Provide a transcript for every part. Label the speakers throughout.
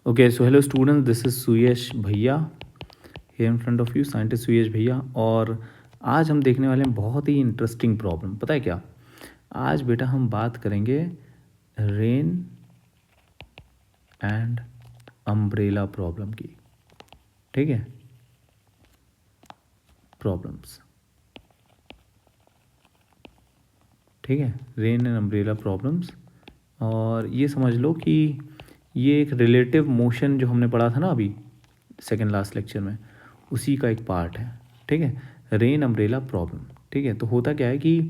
Speaker 1: Okay, so hello students, this is सुयश भैया here in front of you, scientist Suyash भैया। और आज हम देखने वाले हैं बहुत ही इंटरेस्टिंग प्रॉब्लम। पता है क्या? आज बेटा हम बात करेंगे रेन एंड अम्ब्रेला प्रॉब्लम की। ठीक है, प्रॉब्लम्स। ठीक है, रेन एंड अम्ब्रेला प्रॉब्लम्स। और ये समझ लो कि ये एक रिलेटिव मोशन जो हमने पढ़ा था ना अभी सेकेंड लास्ट लेक्चर में, उसी का एक पार्ट है। ठीक है, रेन अम्ब्रेला प्रॉब्लम। ठीक है, तो होता क्या है कि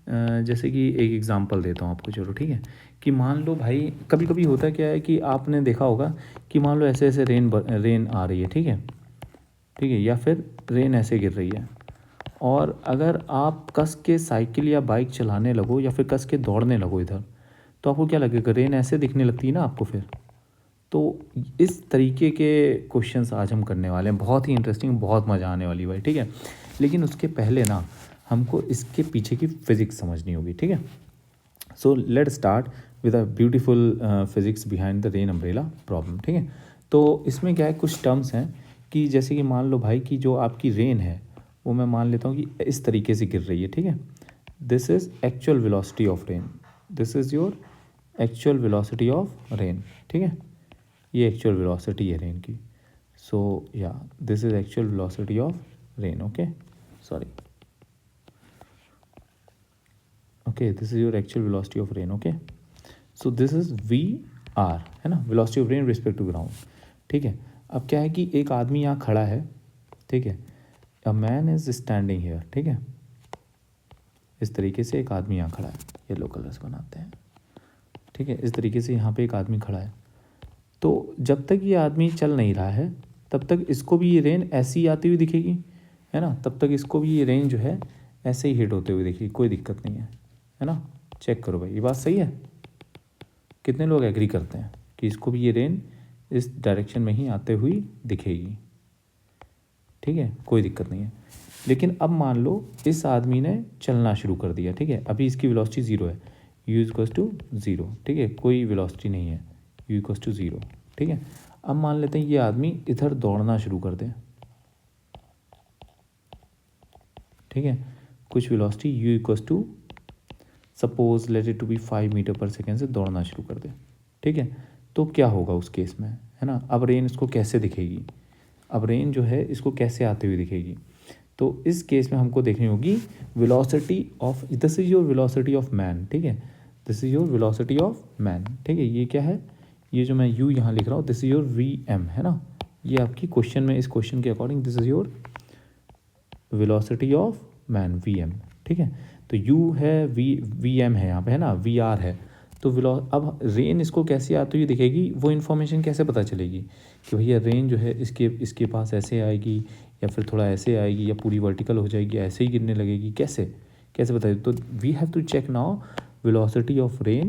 Speaker 1: जैसे कि एक एग्जांपल देता हूँ आपको। चलो ठीक है, कि मान लो भाई कभी कभी होता क्या है कि आपने देखा होगा कि मान लो ऐसे ऐसे रेन आ रही है। ठीक है, ठीक है, या फिर रेन ऐसे गिर रही है, और अगर आप कस के साइकिल या बाइक चलाने लगो या फिर कस के दौड़ने लगो इधर, तो आपको क्या लगेगा? रेन ऐसे दिखने लगती है ना आपको फिर। तो इस तरीके के क्वेश्चंस आज हम करने वाले हैं, बहुत ही इंटरेस्टिंग, बहुत मज़ा आने वाली भाई। ठीक है, लेकिन उसके पहले ना हमको इसके पीछे की फिज़िक्स समझनी होगी। ठीक है, so let start with a beautiful physics behind the rain umbrella problem. ठीक है, तो इसमें क्या है, कुछ टर्म्स हैं कि जैसे कि मान लो भाई कि जो आपकी रेन है वो मैं मान लेता हूँ कि इस तरीके से गिर रही है। ठीक है, this is actual velocity of rain, this is your actual velocity of rain. ठीक है, ये एक्चुअल वेलोसिटी है रेन की। सो या this is actual velocity of rain. Okay, sorry, okay, this is your actual velocity of rain. Okay, so this is V R, है ना, velocity of rain respect to ground. ठीक है, अब क्या है कि एक आदमी यहाँ खड़ा है। ठीक है, a man is standing here. ठीक है, इस तरीके से एक आदमी यहाँ खड़ा है, येलो कलर्स बनाते हैं। ठीक है, इस तरीके से यहाँ पे एक आदमी खड़ा है। तो जब तक ये आदमी चल नहीं रहा है तब तक इसको भी ये रेन ऐसी ही आती हुई दिखेगी, है ना। तब तक इसको भी ये रेन जो है ऐसे ही हिट होते हुए दिखेगी, कोई दिक्कत नहीं है ना। चेक करो भाई, ये बात सही है? कितने लोग एग्री करते हैं कि इसको भी ये रेन इस डायरेक्शन में ही आते हुई दिखेगी? ठीक है, कोई दिक्कत नहीं है। लेकिन अब मान लो इस आदमी ने चलना शुरू कर दिया। ठीक है, अभी इसकी वेलोसिटी ज़ीरो है, यू इक्वल्स टू ज़ीरो। ठीक है, कोई वेलोसिटी नहीं है, यू इक्वल्स टू ज़ीरो। ठीक है, अब मान लेते हैं ये आदमी इधर दौड़ना शुरू कर दे। ठीक है, कुछ velocity U equals to suppose let it to be 5 metre per second से दौड़ना शुरू कर दे। ठीक है, तो क्या होगा उस केस में, है ना। अब रेन इसको कैसे दिखेगी? अब रेन जो है इसको कैसे आते हुए दिखेगी? तो इस केस में हमको देखनी होगी velocity of, this is your velocity of man. ठीक है, this is your velocity of man. ठीक है, ये क्या है, ये जो मैं यू यहाँ लिख रहा हूँ, this is your V M, है ना। ये आपकी क्वेश्चन में, इस क्वेश्चन के according this is your velocity of man, V M. ठीक है, तो यू है, वी एम है यहाँ पे, है ना, वी आर है। तो अब रेन इसको कैसे आती हुई दिखेगी, वो इन्फॉर्मेशन कैसे पता चलेगी कि भैया रेन जो है इसके इसके पास ऐसे आएगी, या फिर थोड़ा ऐसे आएगी, या पूरी वर्टिकल हो जाएगी, ऐसे ही गिरने लगेगी? कैसे कैसे बताइए? तो we have to check now velocity of rain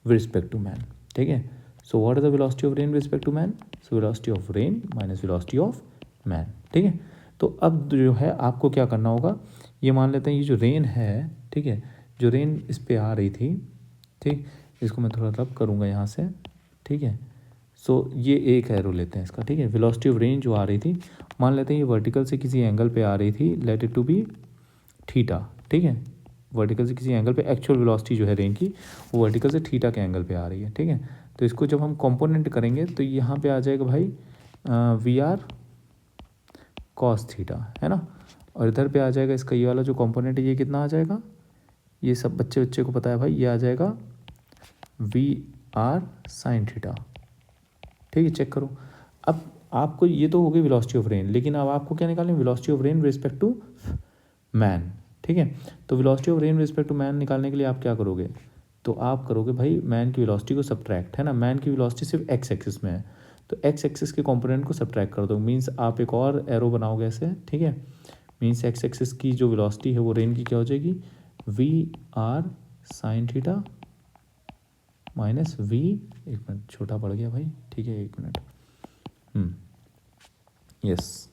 Speaker 1: with respect to man. ठीक है, so what is the velocity of rain with respect to man? So velocity of rain minus velocity of man. ठीक है, तो अब जो है आपको क्या करना होगा, ये मान लेते हैं ये जो रेन है, ठीक है, जो रेन इस पे आ रही थी, ठीक, इसको मैं थोड़ा रब करूँगा यहाँ से। ठीक है, सो ये एक एरो लेते हैं इसका। ठीक है, वेलोसिटी ऑफ रेन जो आ रही थी, मान लेते हैं ये वर्टिकल से किसी एंगल पे आ रही थी, let it to be theta. ठीक है, वर्टिकल से किसी एंगल पे एक्चुअल वेलोसिटी जो है रेन की, वो वर्टिकल से थीटा के एंगल पे आ रही है। ठीक है, तो इसको जब हम कंपोनेंट करेंगे तो यहाँ पे आ जाएगा भाई वी आर कॉस थीटा, है ना। और इधर पे आ जाएगा इसका ये वाला जो कंपोनेंट है, ये कितना आ जाएगा, ये सब बच्चे बच्चे को पता है भाई, ये आ जाएगा वी आर साइन थीटा। ठीक है, चेक करो। अब आपको ये तो हो गई वेलोसिटी ऑफ रेन, लेकिन अब आपको क्या निकालनी है, velocity of rain respect to man. ठीक है, तो velocity of rain respect to man निकालने के लिए आप क्या करोगे, तो आप करोगे भाई मैन की वेलोसिटी को सब्ट्रैक्ट, है ना। मैन की वेलोसिटी सिर्फ एक्स एक्सिस में है, तो एक्स एक्सिस के कंपोनेंट को सब्ट्रैक्ट कर दो, मीन्स आप एक और एरो बनाओगे ऐसे। ठीक है, मीन्स एक्स एक्सिस की जो वेलोसिटी है वो रेन की क्या हो जाएगी, V R sine theta minus V, एक मिनट छोटा पड़ गया भाई, ठीक है, एक मिनट, यस,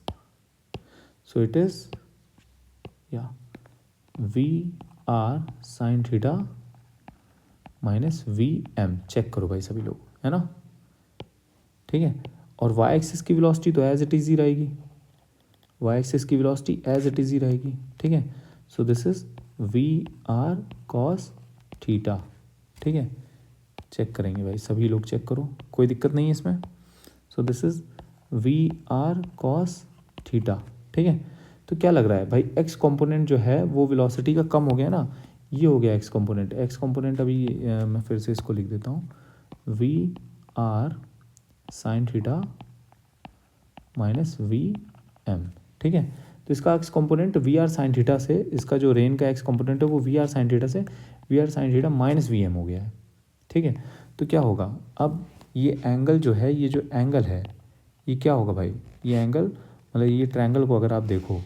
Speaker 1: सो इट इज़ या V R sine theta minus V M. Check करो भाई सभी लोग, है ना। ठीक है। और वाई एक्सिस की वेलोसिटी तो एज इट इज़ ही रहेगी, वाई एक्सिस की वेलोसिटी एज इट इज़ ही रहेगी, ठीक है। So this is V R cos theta, ठीक है। चेक करेंगे भाई, सभी लोग चेक करो, कोई दिक्कत नहीं है इसमें। So this is V R cos theta, ठीक है। तो क्या लग रहा है भाई, एक्स कंपोनेंट जो है वो वेलोसिटी का कम हो गया ना, ये हो गया एक्स कंपोनेंट। एक्स कंपोनेंट अभी मैं फिर से इसको लिख देता हूँ, V R sine theta minus V M, ठीक है। तो इसका X component V R sine theta से, इसका जो रेन का एक्स कंपोनेंट है वो वी आर साइन थीटा से V R sine theta minus V M हो गया है, ठीक है। तो क्या होगा अब, ये एंगल जो है, ये जो एंगल है ये क्या होगा भाई, ये एंगल मतलब ये ट्रायंगल को अगर आप देखो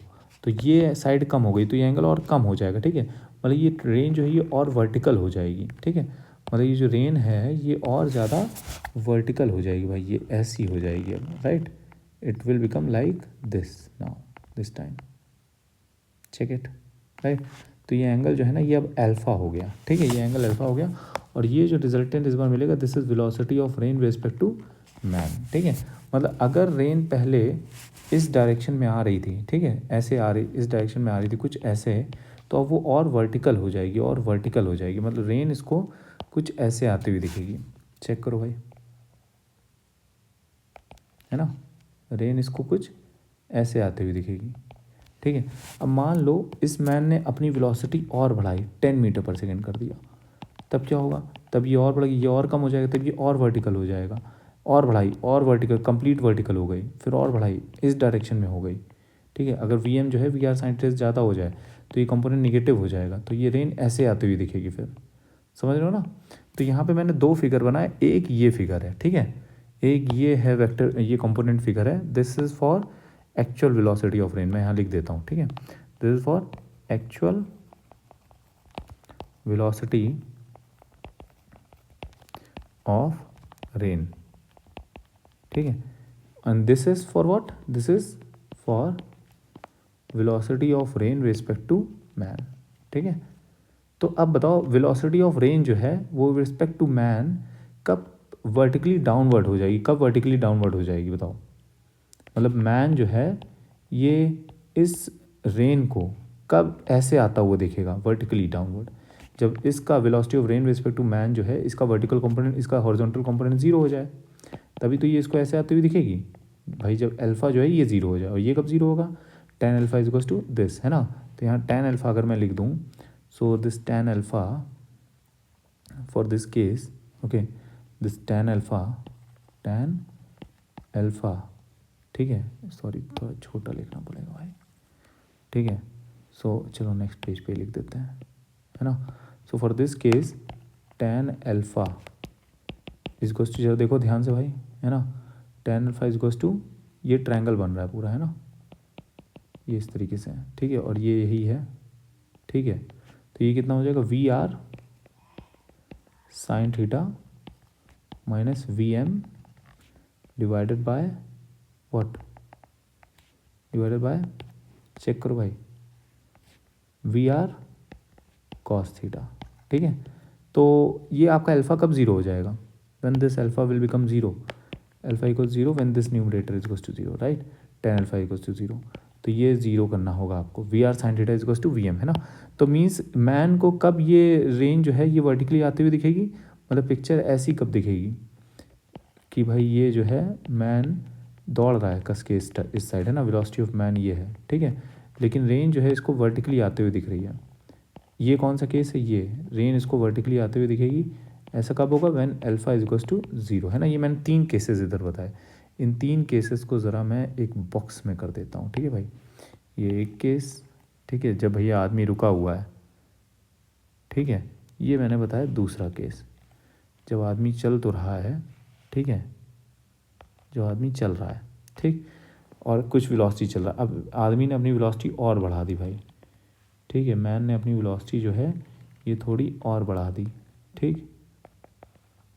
Speaker 1: तो ये साइड कम हो गई तो ये एंगल और कम हो जाएगा, ठीक है। मतलब ये रेन जो है ये और वर्टिकल हो जाएगी, ठीक है। मतलब ये जो रेन है ये और ज़्यादा वर्टिकल हो जाएगी भाई, ये ऐसी हो जाएगी अब, right. It will become like this now, this time, check it, right. तो ये एंगल जो है ना ये अब अल्फा हो गया, ठीक है, ये एंगल अल्फा हो गया। और ये जो रिजल्टेंट इस बार मिलेगा, this is velocity of rain with respect to man, ठीक है। मतलब अगर रेन पहले इस डायरेक्शन में आ रही थी, ठीक है, ऐसे आ रही, इस डायरेक्शन में आ रही थी कुछ ऐसे, तो अब वो और वर्टिकल हो जाएगी, और वर्टिकल हो जाएगी, मतलब रेन इसको कुछ ऐसे आती हुई दिखेगी। चेक करो भाई, है ना, रेन इसको कुछ ऐसे आती हुई दिखेगी, ठीक है। अब मान लो इस मैन ने अपनी वेलोसिटी और बढ़ाई, 10 मीटर पर सेकेंड कर दिया, तब क्या होगा, तब ये और बढ़ेगी, ये और कम हो जाएगा, तब ये और वर्टिकल हो जाएगा, और बढ़ाई और वर्टिकल, कंप्लीट वर्टिकल हो गई, फिर और बढ़ाई इस डायरेक्शन में हो गई, ठीक है। अगर वी एम जो है वी आर साइन थीटा ज़्यादा हो जाए तो ये कंपोनेंट निगेटिव हो जाएगा, तो ये रेन ऐसे आती हुई दिखेगी, फिर समझ रहे हो ना। तो यहाँ पे मैंने दो फिगर बनाए, एक ये फिगर है, ठीक है, एक ये है वेक्टर, ये कंपोनेंट फिगर है, this is for actual velocity of rain, मैं यहाँ लिख देता हूँ, ठीक है। This is for actual velocity of rain, ठीक है। And this is for what, this is for velocity of rain respect to man, ठीक है। तो अब बताओ वेलोसिटी ऑफ रेन जो है वो रिस्पेक्ट टू मैन कब वर्टिकली डाउनवर्ड हो जाएगी, कब वर्टिकली डाउनवर्ड हो जाएगी बताओ। मतलब मैन जो है ये इस रेन को कब ऐसे आता हुआ दिखेगा वर्टिकली डाउनवर्ड, जब इसका velocity of rain respect to man जो है इसका वर्टिकल कंपोनेंट, इसका हॉरिजॉन्टल कंपोनेंट जीरो हो जाए, तभी तो ये इसको ऐसे आती हुई दिखेगी भाई, जब अल्फा जो है ये जीरो हो जाए। और ये कब जीरो होगा, tan alpha is equals to this, है ना। तो यहाँ टेन अल्फा अगर मैं लिख दूँ, so this tan alpha for this case, okay, this tan alpha, ठीक है, सॉरी थोड़ा छोटा लिखना पड़ेगा भाई, ठीक है। सो चलो नेक्स्ट पेज पे लिख देते हैं, है ना। So for this case tan alpha is goes to, जरा देखो ध्यान से भाई, है ना, tan alpha is goes to, ये ट्रायंगल बन रहा है पूरा, है ना, ये इस तरीके से है, ठीक है, और ये यही है, ठीक है। तो ये कितना हो जाएगा, V R sine theta minus V M divided by what, divided by, check करो भाई, वी आर कॉस थीटा, ठीक है। तो ये आपका अल्फा कब जीरो हो जाएगा, when this alpha will become zero, alpha equal zero when this numerator is equals to zero, right, tan alpha equals to zero. तो ये जीरो करना होगा आपको, V R sine theta is equals to V M, है ना। तो means man को कब ये रेंज जो है ये वर्टिकली आती हुई दिखेगी, मतलब पिक्चर ऐसी कब दिखेगी कि भाई ये जो है मैन दौड़ रहा है कस के इस साइड, है ना, वेलोसिटी ऑफ मैन ये है, ठीक है, लेकिन रेंज जो है इसको वर्टिकली आते हुए दिख रही है। ये कौन सा केस है, ये रेन इसको वर्टिकली आते हुए दिखेगी, ऐसा कब होगा, when alpha is equals to zero, है ना। ये मैंने तीन केसेस इधर बताए, इन तीन केसेस को ज़रा मैं एक बॉक्स में कर देता हूँ, ठीक है भाई। ये एक केस, ठीक है, जब भैया आदमी रुका हुआ है, ठीक है। ये मैंने बताया दूसरा केस, जब आदमी चल तो रहा है, ठीक है, जो आदमी चल रहा है, ठीक, और कुछ वेलोसिटी चल रहा है, अब आदमी ने अपनी वेलोसिटी और बढ़ा दी भाई, ठीक है, मैन ने अपनी वेलोसिटी जो है ये थोड़ी और बढ़ा दी, ठीक।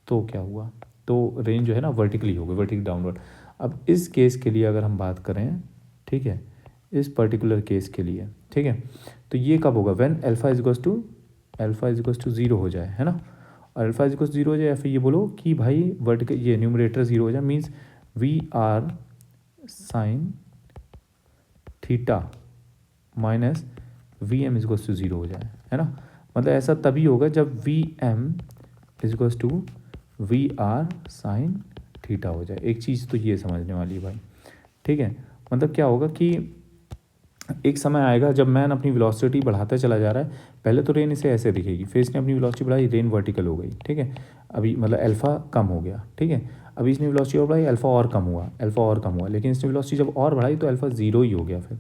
Speaker 1: तो क्या हुआ, तो रेंज जो है ना वर्टिकली हो गई, वर्टिकली डाउनवर्ड। अब इस केस के लिए अगर हम बात करें, ठीक है, इस पर्टिकुलर केस के लिए, ठीक है, तो ये कब होगा, when alpha is equals to zero हो जाए, है ना। और अल्फा इज इक्वल्स जीरो हो जाए, या फिर ये बोलो कि भाई वर्टिकल ये न्यूमरेटर जीरो हो जाए, means V R sine theta minus V M is equals to zero हो जाए, है ना। मतलब ऐसा तभी होगा जब V M is equals to V R sine theta हो जाए। एक चीज़ तो ये समझने वाली है भाई, ठीक है। मतलब क्या होगा कि एक समय आएगा जब मैन अपनी वेलोसिटी बढ़ाता चला जा रहा है, पहले तो रेन इसे ऐसे दिखेगी, फिर इसने अपनी वेलोसिटी बढ़ाई, रेन वर्टिकल हो गई, ठीक है। अभी मतलब अल्फ़ा कम हो गया, ठीक है। अभी इसने वेलोसिटी और बढ़ाई, अल्फ़ा और कम हुआ, अल्फ़ा और कम हुआ, लेकिन इसने वेलोसिटी जब और बढ़ाई तो अल्फ़ा ज़ीरो ही हो गया। फिर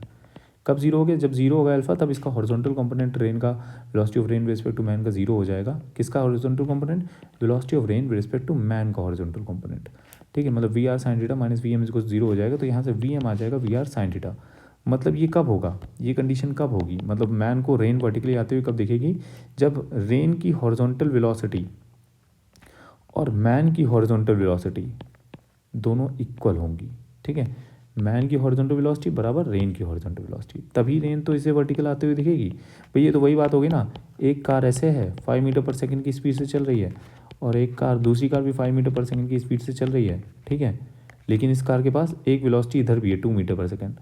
Speaker 1: कब जीरो हो गया? जब जीरो होगा अल्फा, तब इसका हॉरिजॉन्टल कंपोनेंट रेन का velocity of rain with respect to man का जीरो हो जाएगा। किसका horizontal component? Velocity of rain with respect to man का हॉरिजॉन्टल कंपोनेंट, ठीक है। मतलब V R sine theta minus V M इसको जीरो हो जाएगा, तो यहाँ से वी एम आ जाएगा वी आर साइन थीटा। मतलब ये कब होगा? ये कंडीशन कब होगी? मतलब मैन को रेन वर्टिकली आते हुए कब दिखेगी? जब रेन की हॉरिजॉन्टल वेलोसिटी और मैन की हॉरिजॉन्टल वेलोसिटी दोनों इक्वल होंगी, ठीक है। मैन की हॉरिजॉन्टल वेलोसिटी बराबर रेन की हॉरिजॉन्टल वेलोसिटी, तभी रेन तो इसे वर्टिकल आते हुए दिखेगी। भाई ये तो वही बात होगी ना, एक कार ऐसे है 5 मीटर पर सेकंड की स्पीड से चल रही है, और एक कार दूसरी कार भी 5 मीटर पर सेकंड की स्पीड से चल रही है, ठीक है। लेकिन इस कार के पास एक वेलोसिटी इधर भी है 2 मीटर पर सेकंड,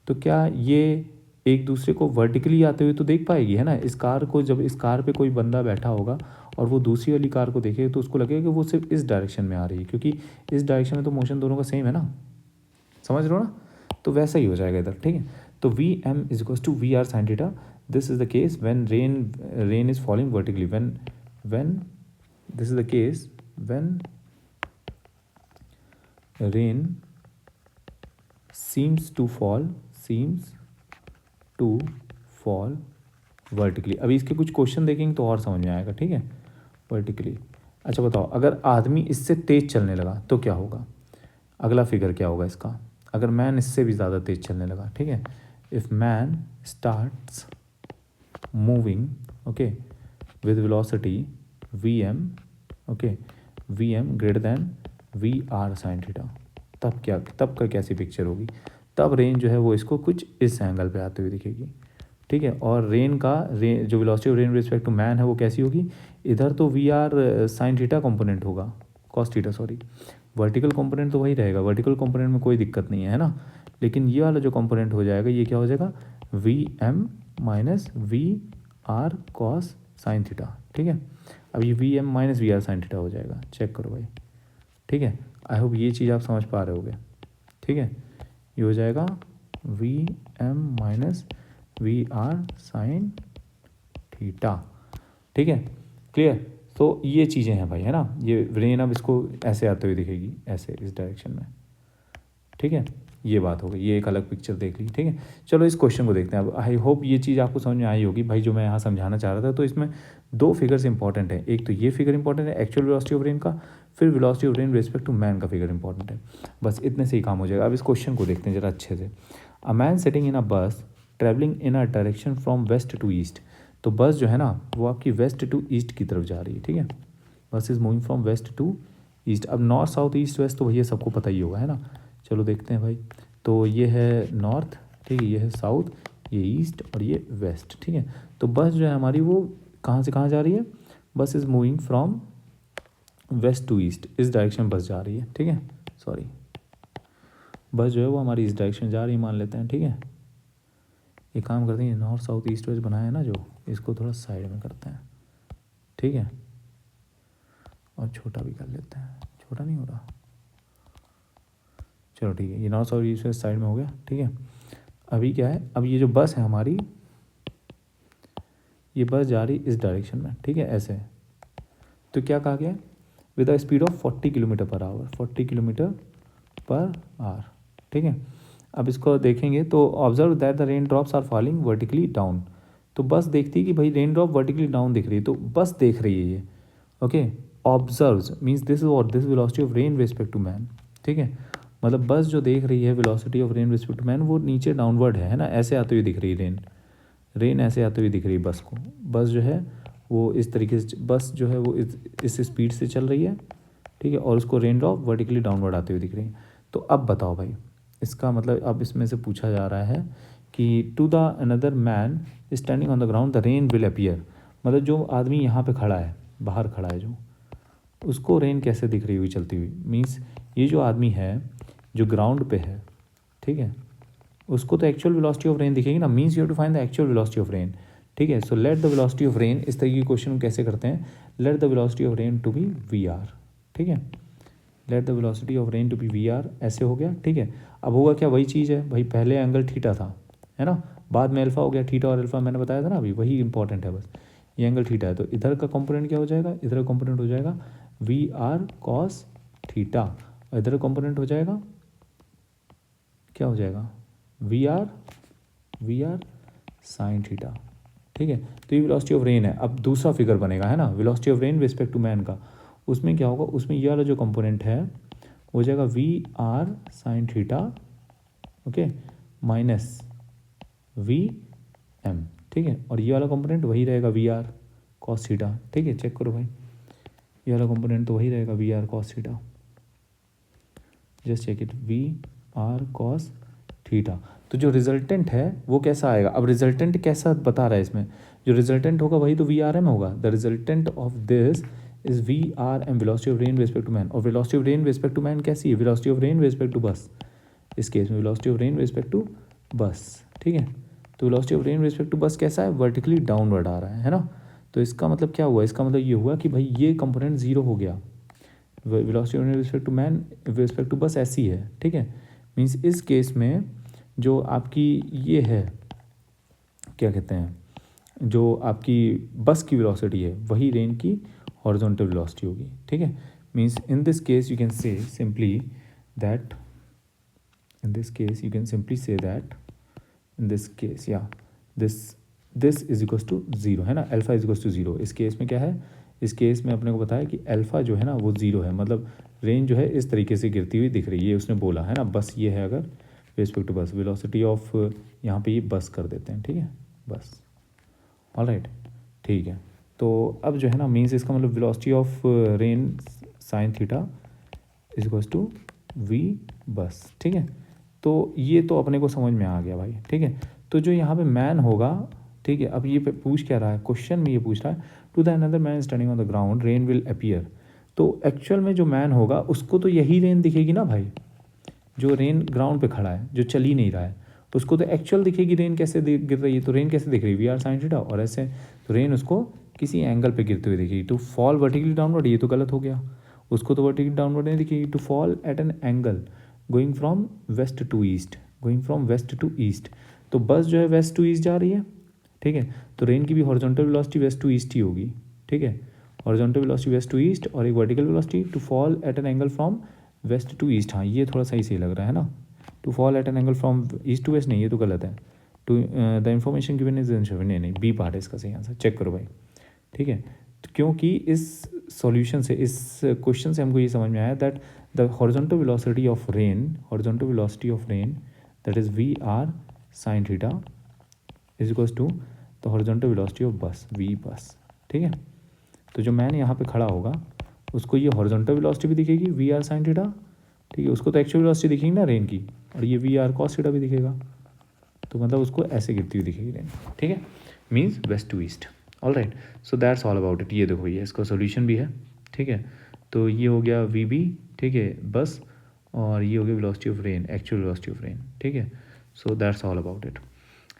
Speaker 1: तो क्या ये एक दूसरे को वर्टिकली आते हुए तो देख पाएगी, है ना। इस कार को, जब इस कार पे कोई बंदा बैठा होगा और वो दूसरी वाली कार को देखे तो उसको लगेगा कि वो सिर्फ इस डायरेक्शन में आ रही है, क्योंकि इस डायरेक्शन में तो मोशन दोनों का सेम है ना, समझ रहे हो ना। तो वैसा ही हो जाएगा इधर, ठीक है। तो V M is equals to V R sine theta, this is the case when rain is falling vertically, when this is the case when rain seems to fall vertically. अभी इसके कुछ क्वेश्चन देखेंगे तो और समझ में आएगा, ठीक है। वर्टिकली, अच्छा बताओ, अगर आदमी इससे तेज चलने लगा तो क्या होगा? अगला फिगर क्या होगा इसका? अगर मैन इससे भी ज़्यादा तेज चलने लगा, ठीक है। If man starts moving, okay, with velocity V M, okay, V M greater than V R sine theta, तब क्या, तब का कैसी पिक्चर होगी? तब रेन जो है वो इसको कुछ इस एंगल पे आते हुए दिखेगी, ठीक है। और रेन का जो velocity of rain respect to man है वो कैसी होगी? इधर तो V R sine theta component होगा, cos theta sorry, vertical component तो वही रहेगा, वर्टिकल कंपोनेंट में कोई दिक्कत नहीं है ना। लेकिन ये वाला जो कंपोनेंट हो जाएगा ये क्या हो जाएगा? V M minus V R cos sine theta, ठीक है। अब ये V M minus V R sine theta हो जाएगा, चेक करो भाई, ठीक है। आई होप ये चीज़ आप समझ पा रहे होगे, ठीक है। ये हो जाएगा V M minus V R sine theta, ठीक है, क्लियर। तो ये चीज़ें हैं भाई, है ना। ये रेन अब इसको ऐसे आते हुए दिखेगी, ऐसे इस डायरेक्शन में, ठीक है। ये बात हो गई, ये एक अलग पिक्चर देख ली, ठीक है। चलो इस क्वेश्चन को देखते हैं अब। आई होप ये चीज़ आपको समझ में आई होगी भाई, जो मैं यहाँ समझाना चाह रहा था। तो इसमें दो फिगर्स इंपॉर्टेंट है, एक तो ये फिगर इंपॉर्टेंट है एक्चुअल वेलोसिटी ऑफ रेन का, फिर velocity of rain respect to man का फिगर इंपॉर्टेंट है। बस इतने से ही काम हो जाएगा। अब इस क्वेश्चन को देखते हैं जरा अच्छे से। A man sitting in a bus travelling in a direction from west to east, तो बस जो है ना वो आपकी वेस्ट टू ईस्ट की तरफ जा रही है, ठीक है। Bus is moving from west to east. अब नॉर्थ साउथ ईस्ट वेस्ट तो भैया सबको पता ही होगा, है ना। चलो देखते हैं भाई। तो ये है नॉर्थ, ठीक है, ये है साउथ, ये ईस्ट और ये वेस्ट, ठीक है। तो बस जो है हमारी वो कहाँ से कहाँ जा रही है? Bus is moving from west to east, इस डायरेक्शन बस जा रही है, ठीक है। सॉरी, बस जो है वो हमारी इस डायरेक्शन जा रही है मान लेते हैं, ठीक है। एक काम करते हैं, नॉर्थ साउथ ईस्ट वेस्ट बनाया है ना जो, इसको थोड़ा साइड में करते हैं, ठीक है, और छोटा भी कर लेते हैं, छोटा नहीं हो रहा, चलो ठीक है। ये north south east west side में हो गया, ठीक है। अभी क्या है, अब ये जो बस है हमारी, ये बस जा रही इस डायरेक्शन में, ठीक है, ऐसे। तो क्या कहा गया? With a speed of 40 kilometre per hour, 40 kilometre per hour, ठीक है। अब इसको देखेंगे तो observe that the rain drops are falling vertically down. तो बस देखती है कि भाई रेन ड्रॉप वर्टिकली डाउन दिख रही है, तो बस देख रही है ये, ओके। ऑब्जर्व्स मीन्स दिस और this velocity of rain respect to man, ठीक है। मतलब बस जो देख रही है velocity of rain respect to man वो नीचे डाउनवर्ड है ना, ऐसे आते हुए दिख रही है रेन ऐसे आते हुए दिख रही है बस को। बस जो है वो इस तरीके से, बस जो है वो इस स्पीड से चल रही है, ठीक है, और उसको रेन ड्रॉप वर्टिकली डाउनवर्ड आते हुए दिख रही है। तो अब बताओ भाई, इसका मतलब अब इसमें से पूछा जा रहा है कि to the another man standing on the ground the rain will appear. मतलब जो आदमी यहाँ पे खड़ा है, बाहर खड़ा है जो, उसको रेन कैसे दिख रही हुई चलती हुई? मीन्स ये जो आदमी है जो ग्राउंड पे है, ठीक है, उसको तो एक्चुअल वेलोसिटी ऑफ रेन दिखेगी ना, means you have to find the actual velocity of rain, ठीक है। So let the velocity of rain, इस तरीके के क्वेश्चन कैसे करते हैं, let the velocity of rain to be V R, ठीक है, let the velocity of rain to be V R, ऐसे हो गया, ठीक है। अब होगा क्या, वही चीज़ है भाई, पहले एंगल थीटा था, है ना, बाद में अल्फा हो गया, थीटा और अल्फा मैंने बताया था ना अभी, वही इंपॉर्टेंट है बस, ये एंगल थीटा है, तो इधर का कंपोनेंट क्या हो जाएगा, इधर का कंपोनेंट हो जाएगा वी आर कॉस थीटा, और इधर का कंपोनेंट हो जाएगा, क्या हो जाएगा, वी आर साइन थीटा, ठीक है। तो ये वेलोसिटी ऑफ रेन है। अब दूसरा फिगर बनेगा, है ना, velocity of rain respect to man का, उसमें क्या होगा, उसमें ये वाला जो कंपोनेंट है हो जाएगा V R sine theta, okay, minus V M, ठीक है, और ये वाला कंपोनेंट वही रहेगा वी आर कॉस थीटा, ठीक है, चेक करो भाई, ये वाला कंपोनेंट तो वही रहेगा V R cos theta, just check it, V R cos theta. तो जो रिजल्टेंट है वो कैसा आएगा, अब रिजल्टेंट कैसा बता रहा है इसमें, जो रिजल्टेंट होगा वही तो वी आर एम होगा, the resultant of this is V R M velocity of rain respect to man, और velocity of rain respect to man कैसी है, velocity of rain respect to bus, इस केस में velocity of rain respect to bus, ठीक है। तो velocity of rain respect to bus कैसा है, वर्टिकली डाउनवर्ड आ रहा है ना, तो इसका मतलब क्या हुआ, इसका मतलब ये हुआ कि भाई ये कंपोनेंट जीरो हो गया, velocity of rain respect to man respect to bus ऐसी है, ठीक है। मीन्स इस केस में जो आपकी ये है, क्या कहते हैं, जो आपकी बस की वेलोसिटी है वही रेन की हॉरिजॉन्टल वेलोसिटी होगी, ठीक है। Means in this case you can say simply that, in this case you can simply say that in this case yeah this is equals to zero, है ना, alpha is equals to zero. इस case में क्या है, इस case में अपने को बताया कि अल्फा जो है ना वो ज़ीरो है, मतलब रेन जो है इस तरीके से गिरती हुई दिख रही है, उसने बोला है ना, बस ये है, अगर रिस्पेक्ट टू बस वेलोसिटी ऑफ, यहाँ पे ये बस कर देते हैं, ठीक है, बस, ऑलराइट, ठीक है। तो अब जो है ना मीन्स इसका मतलब velocity of rain sine theta is equals to V bus, ठीक है। तो ये तो अपने को समझ में आ गया भाई, ठीक है। तो जो यहाँ पे मैन होगा, ठीक है, अब ये पूछ क्या रहा है, क्वेश्चन में ये पूछ रहा है to the another man standing on the ground rain will appear, तो एक्चुअल में जो मैन होगा उसको तो यही रेन दिखेगी ना भाई, जो रेन ग्राउंड पे खड़ा है, जो चल ही नहीं रहा है, उसको तो एक्चुअल दिखेगी रेन कैसे गिर रही है, तो रेन कैसे दिख रही है, वी आर साइन थीटा, और ऐसे तो रेन उसको किसी एंगल पे गिरते हुए दिखेगी, टू फॉल वर्टिकली डाउनवर्ड, ये तो गलत हो गया, उसको तो वर्टिकली डाउनवर्ड नहीं दिखेगी, to fall at an angle going from west to east, going from west to east, तो बस जो है वेस्ट टू ईस्ट जा रही है, ठीक है, तो रेन की भी horizontal velocity west to east ही होगी, ठीक है, horizontal velocity west to east, और एक vertical velocity to fall at an angle from west to east, हाँ ये थोड़ा सही लग रहा है ना, to fall at an angle from east to west नहीं, ये तो गलत है, to the information given is नहीं, बी पार्ट है इसका सही आंसर, चेक करो भाई, ठीक है। तो क्योंकि इस सॉल्यूशन से, इस क्वेश्चन से हमको ये समझ में आया that the horizontal velocity of rain, horizontal velocity of rain that is V R sine theta is equals to the horizontal velocity of bus, V bus, ठीक है। तो जो मैन यहाँ पे खड़ा होगा उसको ये हॉरिजॉन्टल वेलोसिटी भी दिखेगी वी आर साइन थीटा, ठीक है, उसको तो एक्चुअल वेलोसिटी दिखेगी ना रेन की, और ये वी आर कॉस थीटा भी दिखेगा, तो मतलब उसको ऐसे गिरती हुई दिखेगी रेन, ठीक है, means west to east, all right. So that's all about it. ये देखो ये इसका सोल्यूशन भी है, ठीक है। तो ये हो गया वी बी, ठीक है, बस, और ये हो गया velocity of rain, actual velocity of rain, ठीक है। सो दैट्स ऑल अबाउट इट,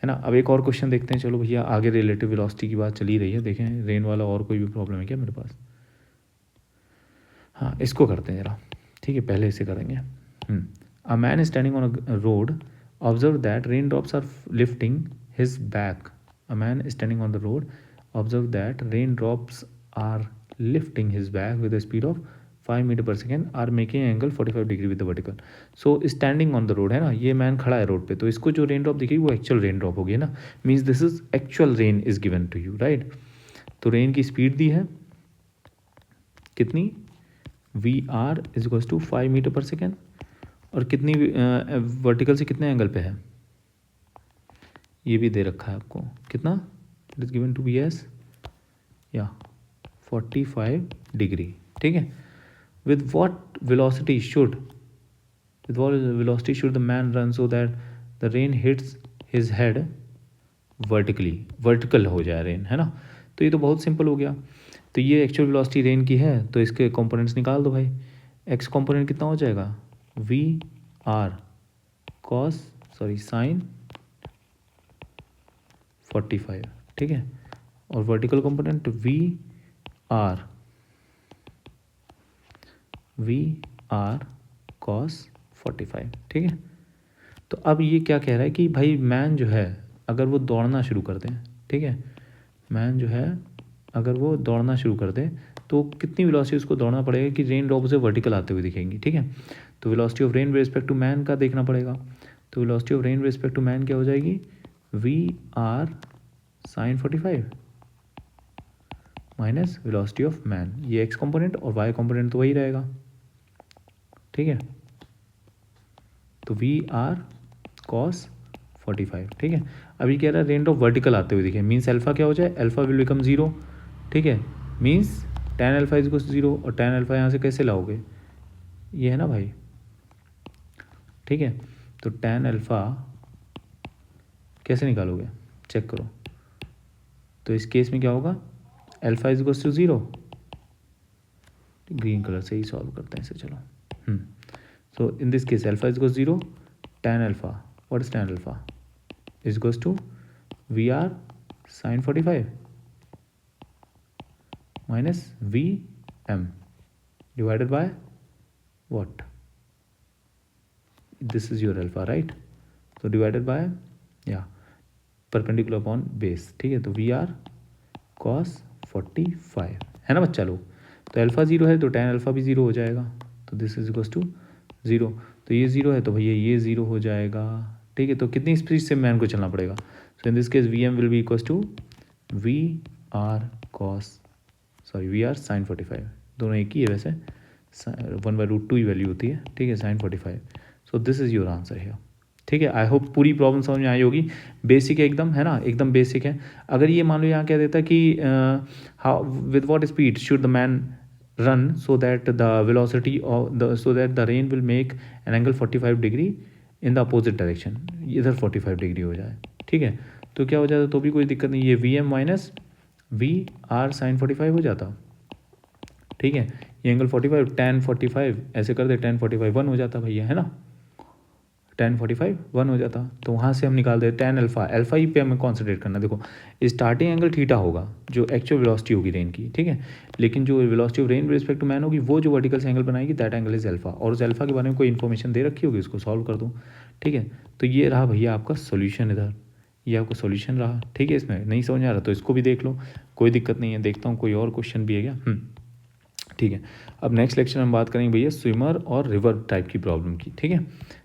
Speaker 1: है ना। अब एक और क्वेश्चन देखते हैं, चलो भैया, आगे रिलेटिव वेलोसिटी की बात चली रही है, देखें रेन वाला और कोई भी प्रॉब्लम है क्या मेरे पास, हाँ इसको करते हैं ज़रा, ठीक है, पहले इसे करेंगे। A man standing on a road observe that rain drops are lifting his back, a man standing on the road observe that rain drops are lifting his back with a speed of 5 metre per second are making angle 45 degree with the vertical. So standing on the road है ना, ये man खड़ा है road पे, तो इसको जो rain drop दिखेगी वो एक्चुअल रेन ड्रॉप होगी ना, means this is actual rain is given to you, right. तो रेन की स्पीड दी है कितनी, V R is equals to 5 metre per second, और कितनी वर्टिकल से कितने एंगल पे है, ये भी दे रखा है आपको, कितना, it is given to be S या 45 डिग्री, ठीक है। With what velocity should the man run so that the rain hits his head vertically, vertical हो जाए रेन, है ना। तो ये तो बहुत सिंपल हो गया, तो ये एक्चुअल वेलोसिटी रेन की है, तो इसके कंपोनेंट्स निकाल दो भाई, एक्स कंपोनेंट कितना हो जाएगा, वी आर साइन 45, ठीक है। और vertical component V R cos 45, ठीक है। तो अब ये क्या कह रहा है कि भाई मैन जो है अगर वो दौड़ना शुरू कर दें, ठीक है, मैन जो है अगर वो दौड़ना शुरू कर दे तो कितनी वेलोसिटी उसको दौड़ना पड़ेगा कि रेन ड्रॉप उसे वर्टिकल आते हुए दिखेंगी, ठीक है। तो velocity of rain with respect to man का देखना पड़ेगा। तो velocity of rain with respect to man क्या हो जाएगी, V R sine 45 minus velocity of man, ये एक्स कंपोनेंट और वाई कंपोनेंट तो वही रहेगा, ठीक है। तो वी आर कॉस 45, ठीक है। अभी कह रहा है रेन ड्रॉप वर्टिकल आते हुए दिखे, मीन्स अल्फा क्या हो जाए, अल्फा विल बिकम 0, ठीक है। Means tan alpha is equal to 0, और tan अल्फा यहाँ से कैसे लाओगे, ये है ना भाई, ठीक है। तो tan अल्फा कैसे निकालोगे, चेक करो। तो इस केस में क्या होगा, alpha is equal to 0, green colour से ही सॉल्व करते हैं इसे, चलो। So in this case alpha is equal 0, tan alpha, what is tan alpha is equal to V R sine 45 minus Vm divided by what? This is your alpha, right? So divided by perpendicular upon base, ठीक है। तो V are cos 45 है ना बच्चा लोग। तो alpha 0 है तो tan अल्फा भी 0 हो जाएगा, तो दिस इज इक्वल टू 0। तो ये 0 है तो भैया ये 0 हो जाएगा, ठीक है। तो कितनी स्पीड से मैन को चलना पड़ेगा, so in this case V M will be equal to V R V R sine 45, दोनों एक ही है वैसे, 1/√2 ही वैल्यू होती है, ठीक है, sine 45। So this is your answer है, ठीक है। आई होप पूरी प्रॉब्लम समझ में आई होगी, बेसिक है एकदम, है ना, एकदम बेसिक है। अगर ये मान लो यहाँ क्या देता कि how with what speed should the man run so that the velocity of the so that the rain will make an angle 45 degree in the opposite direction, इधर 45 डिग्री हो जाए, ठीक है। तो क्या हो जाता, तो भी कोई दिक्कत नहीं, ये V M minus V R sine 45 हो जाता, ठीक है। ये एंगल 45 tan 45 ऐसे कर दे, tan 45 1 हो जाता भैया, है ना, tan 45 1 हो जाता। तो वहाँ से हम निकाल दे tan अल्फा, अल्फा ही पे हमें कॉन्सेंट्रेट करना। देखो स्टार्टिंग एंगल थीटा होगा जो एक्चुअल वेलोसिटी होगी रेन की, ठीक है, लेकिन जो velocity of rain with respect to man होगी वो जो वर्टिकल से एंगल बनाएगी दैट एंगल इज अल्फा, और उस अल्फा के बारे में कोई इन्फॉर्मेशन दे रखी होगी, उसको सॉल्व कर दो, ठीक है। तो ये रहा भैया आपका सोल्यूशन, इधर ये आपका सॉल्यूशन रहा, ठीक है। इसमें नहीं समझ आ रहा तो इसको भी देख लो, कोई दिक्कत नहीं है। देखता हूँ कोई और क्वेश्चन भी है क्या, ठीक है। अब नेक्स्ट लेक्चर में हम बात करेंगे भैया स्विमर और रिवर टाइप की प्रॉब्लम की, ठीक है,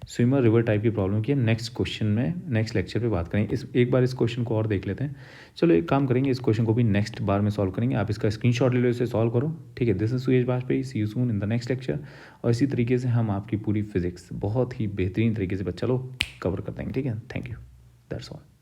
Speaker 1: स्विमर रिवर टाइप की प्रॉब्लम की नेक्स्ट क्वेश्चन में, नेक्स्ट लेक्चर पे बात करेंगे। इस एक बार इस क्वेश्चन को और देख लेते हैं। चलो एक काम करेंगे, इस क्वेश्चन को भी नेक्स्ट बार में सॉल्व करेंगे, आप इसका स्क्रीनशॉट ले लो, इसे सॉल्व करो, ठीक है। This is Suyesh Bajpai, see you soon in the next lecture. और इसी तरीके से हम आपकी पूरी फिजिक्स बहुत ही बेहतरीन तरीके से बच्चा लोग कवर कर देंगे, ठीक है। Thank you, that's all.